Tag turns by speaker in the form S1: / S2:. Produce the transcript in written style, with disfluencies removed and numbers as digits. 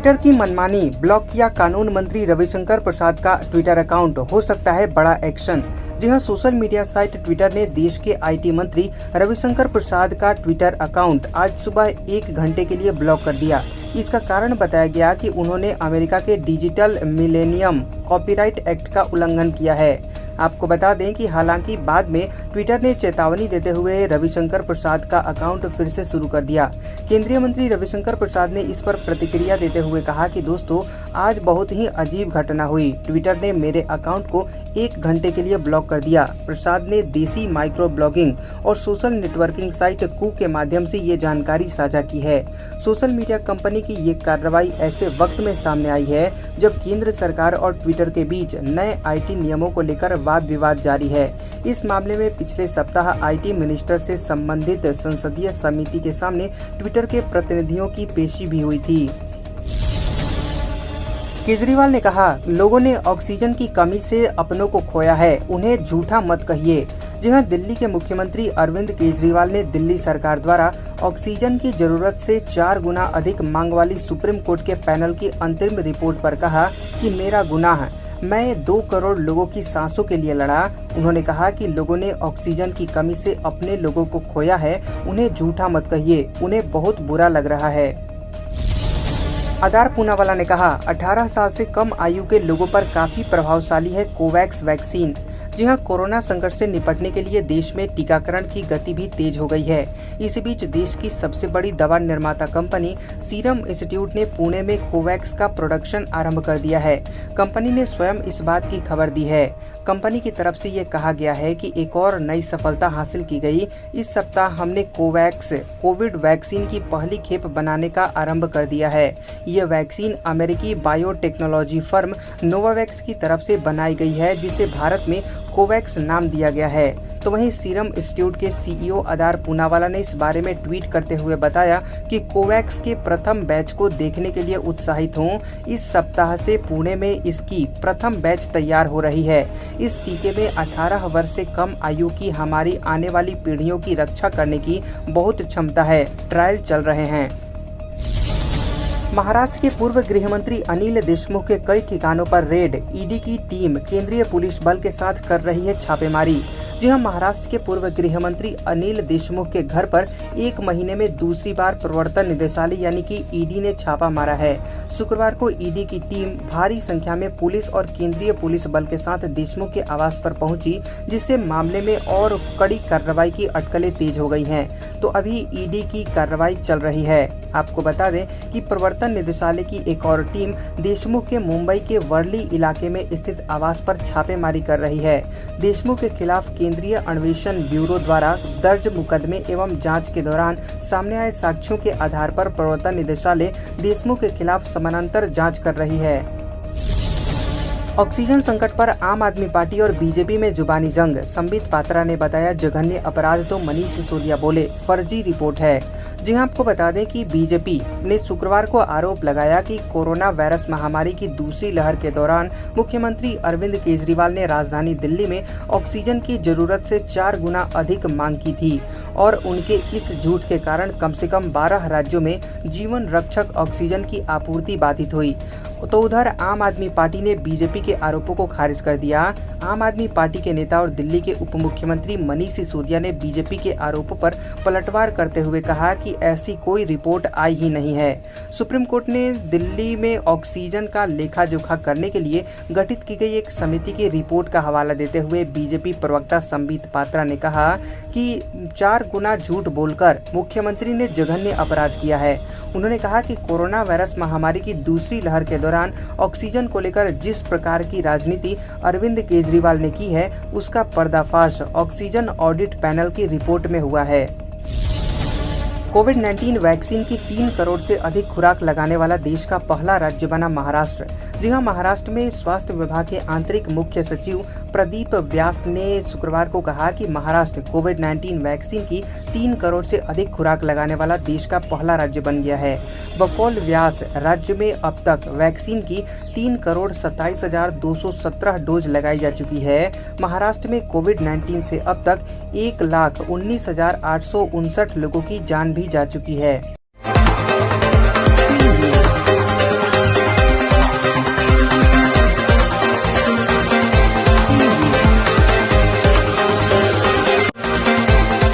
S1: Twitter की मनमानी, block किया कानून मंत्री रविशंकर प्रसाद का ट्विटर अकाउंट, हो सकता है बड़ा एक्शन। जी हां, सोशल मीडिया साइट ट्विटर ने देश के आईटी मंत्री रविशंकर प्रसाद का ट्विटर अकाउंट आज सुबह 1 घंटे के लिए ब्लॉक कर दिया। इसका कारण बताया गया कि उन्होंने अमेरिका के डिजिटल मिलेनियम कॉपीराइट एक्ट का उल्लंघन किया है। आपको बता दें कि हालांकि बाद में ट्विटर ने चेतावनी देते हुए रविशंकर प्रसाद का अकाउंट फिर से शुरू कर दिया। केंद्रीय मंत्री रविशंकर प्रसाद ने इस पर प्रतिक्रिया देते हुए कहा कि दोस्तों, आज बहुत ही अजीब घटना हुई। ट्विटर ने मेरे अकाउंट को 1 घंटे के लिए ब्लॉक कर दिया। प्रसाद ने देसी माइक्रो ब्लॉगिंग और सोशल नेटवर्किंग साइट कू के माध्यम से ये जानकारी साझा की है। सोशल मीडिया कंपनी की ये कार्रवाई ऐसे वक्त में सामने आई है जब केंद्र सरकार और ट्विटर के बीच नए आईटी नियमों को लेकर वाद विवाद जारी है। इस मामले में पिछले सप्ताह आईटी मिनिस्टर से संबंधित संसदीय समिति के सामने ट्विटर के प्रतिनिधियों की पेशी भी हुई थी। केजरीवाल ने कहा, लोगों ने ऑक्सीजन की कमी से अपनों को खोया है, उन्हें झूठा मत कहिए। जी हां, दिल्ली के मुख्यमंत्री अरविंद केजरीवाल ने दिल्ली सरकार द्वारा ऑक्सीजन की जरूरत से 4 गुना अधिक मांग वाली सुप्रीम कोर्ट के पैनल की अंतरिम रिपोर्ट पर कहा कि मेरा गुनाह है, मैं 2 करोड़ लोगों की सांसों के लिए लड़ा। उन्होंने कहा कि लोगों ने ऑक्सीजन की कमी से अपने लोगों को खोया है, उन्हें झूठा मत कहिए, उन्हें बहुत बुरा लग रहा है। आदार पूनावाला ने कहा, 18 साल से कम आयु के लोगों पर काफी प्रभावशाली है कोवैक्स वैक्सीन। जी हां, कोरोना संकट से निपटने के लिए देश में टीकाकरण की गति भी तेज हो गई है। इसी बीच देश की सबसे बड़ी दवा निर्माता कंपनी सीरम इंस्टीट्यूट ने पुणे में कोवैक्स का प्रोडक्शन आरंभ कर दिया है। कंपनी ने स्वयं इस बात की खबर दी है। कंपनी की तरफ से ये कहा गया है कि एक और नई सफलता हासिल की गई। इस सप्ताह हमने कोवैक्स कोविड वैक्सीन की पहली खेप बनाने का आरंभ कर दिया है। ये वैक्सीन अमेरिकी बायोटेक्नोलॉजी फर्म नोवावैक्स की तरफ से बनाई गई है, जिसे भारत में कोवैक्स नाम दिया गया है। तो वहीं सीरम इंस्टीट्यूट के सीईओ आदार पूनावाला ने इस बारे में ट्वीट करते हुए बताया कि कोवैक्स के प्रथम बैच को देखने के लिए उत्साहित हूं। इस सप्ताह से पुणे में इसकी प्रथम बैच तैयार हो रही है। इस टीके में 18 वर्ष से कम आयु की हमारी आने वाली पीढ़ियों की रक्षा करने की बहुत क्षमता है। ट्रायल चल रहे हैं। महाराष्ट्र के पूर्व गृह मंत्री अनिल देशमुख के कई ठिकानों पर रेड, ईडी की टीम केंद्रीय पुलिस बल के साथ कर रही है छापेमारी। जी हां, महाराष्ट्र के पूर्व गृह मंत्री अनिल देशमुख के घर पर 1 महीने में दूसरी बार प्रवर्तन निदेशालय यानी कि ईडी ने छापा मारा है। शुक्रवार को ईडी की टीम भारी संख्या में पुलिस और केंद्रीय पुलिस बल के साथ देशमुख के आवास पर पहुंची, जिससे मामले में और कड़ी कार्रवाई की अटकलें तेज हो गई हैं। तो अभी ईडी की कार्रवाई चल रही है। आपको बता दें कि प्रवर्तन निदेशालय की एक और टीम देशमुख के मुंबई के वर्ली इलाके में स्थित आवास पर छापेमारी कर रही है। देशमुख के खिलाफ केंद्रीय अन्वेषण ब्यूरो द्वारा दर्ज मुकदमे एवं जांच के दौरान सामने आए साक्ष्यों के आधार पर प्रवर्तन निदेशालय देशमुख के खिलाफ समानांतर जांच कर रही है। ऑक्सीजन संकट पर आम आदमी पार्टी और बीजेपी में जुबानी जंग, संबित पात्रा ने बताया, जघन्य अपराध तो मनीष सिसोदिया बोले, फर्जी रिपोर्ट है। जी हां, आपको बता दें कि बीजेपी ने शुक्रवार को आरोप लगाया कि कोरोना वायरस महामारी की दूसरी लहर के दौरान मुख्यमंत्री अरविंद केजरीवाल ने राजधानी दिल्ली में ऑक्सीजन की जरूरत से 4 गुना अधिक मांग की थी और उनके इस झूठ के कारण कम से कम 12 राज्यों में जीवन रक्षक ऑक्सीजन की आपूर्ति बाधित हुई। तो उधर आम आदमी पार्टी ने बीजेपी के आरोपों को खारिज कर दिया। आम आदमी पार्टी के नेता और दिल्ली के उप मुख्यमंत्री मनीष सिसोदिया ने बीजेपी के आरोपों पर पलटवार करते हुए कहा कि ऐसी कोई रिपोर्ट आई ही नहीं है। सुप्रीम कोर्ट ने दिल्ली में ऑक्सीजन का लेखा जोखा करने के लिए गठित की गई एक समिति की रिपोर्ट का हवाला देते हुए बीजेपी प्रवक्ता संबित पात्रा ने कहा कि 4 गुना झूठ बोलकर मुख्यमंत्री ने जघन्य अपराध किया है। उन्होंने कहा कि कोरोना वायरस महामारी की दूसरी लहर के दौरान ऑक्सीजन को लेकर जिस प्रकार की राजनीति अरविंद केजरीवाल ने की है, उसका पर्दाफाश ऑक्सीजन ऑडिट पैनल की रिपोर्ट में हुआ है। कोविड-19 वैक्सीन की 3 करोड़ से अधिक खुराक लगाने वाला देश का पहला राज्य बना महाराष्ट्र। जी हां, महाराष्ट्र में स्वास्थ्य विभाग के आंतरिक मुख्य सचिव प्रदीप व्यास ने शुक्रवार को कहा कि महाराष्ट्र कोविड-19 वैक्सीन की 3 करोड़ से अधिक खुराक लगाने वाला देश का पहला राज्य बन गया है। बकौल व्यास, राज्य में अब तक वैक्सीन की 3 करोड़ 27,217 डोज लगाई जा चुकी है। महाराष्ट्र में कोविड-19 से अब तक 1,19,859 लोगों की जान भी जा चुकी है।